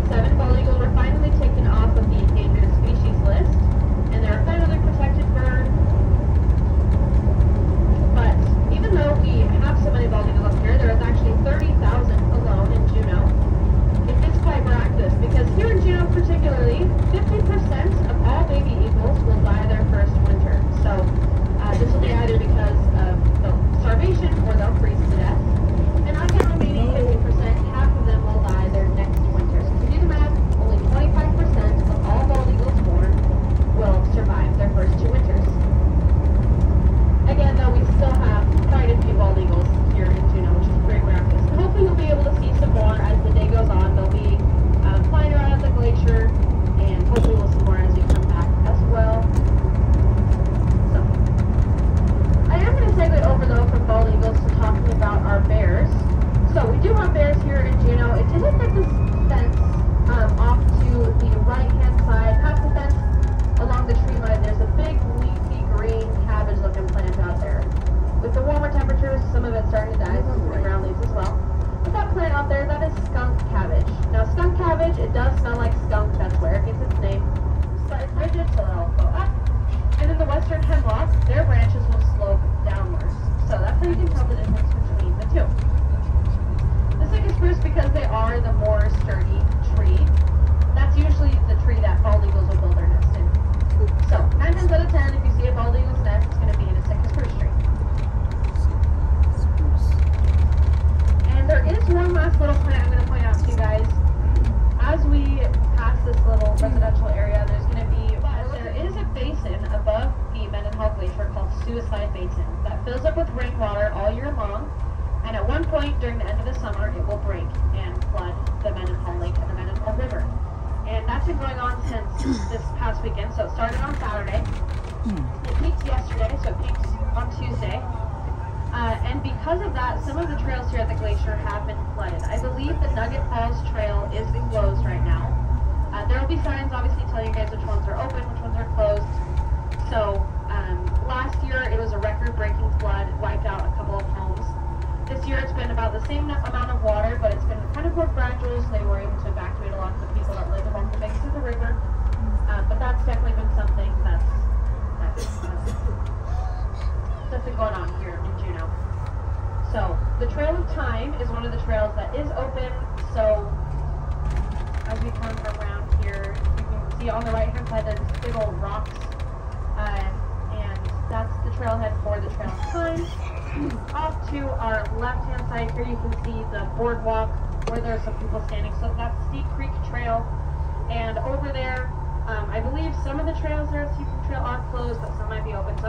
7 bald eagles were finally taken off of the endangered species list, and they're a federally protected bird. But even though we have so many bald eagles up here, there is actually 30,000 alone in Juneau. It is quite miraculous because here in Juneau particularly, 50% of all baby eagles will die their first winter. So this will be either because of starvation or they'll freeze to death. And on the remaining 50%, half of them will die their next winter. So if you do the math, only 25% of all bald eagles born will survive their first 2 winters. Again, though, we still have quite a few bald eagles here in Juneau, which is pretty miraculous. And hopefully you'll be able to see some more as the day goes on. They'll be flying around at the glacier, and hopefully we'll see more as we come back as well. So, I am going to segue over, though, from bald eagles to talking about our bears. So, we do have bears here in Juneau. It didn't get this fence off to the right-hand side, past the fence along the tree line. There's a big leafy green cabbage-looking plant out there. With the warmer temperatures, some of it's starting to die, some of the ground leaves as well. But that plant out there, that is skunk cabbage. Now, skunk cabbage, it does smell like skunk. That's where it gets its name. So it's rigid, so it'll go up. And then the western hemlock, their branches will slope downwards. So that's how you can tell the difference between the two. The cycas spruce, because they are the more sturdy tree, that's usually the tree that bald eagles will build their nest in. So 9 times out of 10, if you see a bald eagle's nest, it's going to be in a cycas spruce tree. And there is one last little plant I'm going to point out to you guys. As we pass this little residential area, there is a basin above the Mendenhall Glacier called Suicide Basin that fills up with rainwater all year long, and at one point during the end of the summer it will break and flood the Mendenhall Lake and the Mendenhall River. And that's been going on since this past weekend, so it started on Saturday. It peaked yesterday, so it peaked on Tuesday. And because of that, some of the trails here at the glacier have been flooded. I believe the Nugget Falls Trail is closed right now. There will be signs, obviously, telling you guys which ones are open, which ones are closed. So, last year it was a record-breaking flood, wiped out a couple of homes. This year it's been about the same amount of water, but it's been kind of more gradual, so they were able to evacuate a lot of the people that live along the banks of the river. But that's definitely been something that's been going on here in Juneau. So, the Trail of Time is one of the trails that is open, so as we come around here, you can see on the right-hand side there's big old rocks, and that's the trailhead for the Trail of Time. Off to our left-hand side here, you can see the boardwalk where there's some people standing, so that's Steep Creek Trail. And over there, I believe some of the trails there at Steep Creek Trail are closed, but some might be open. So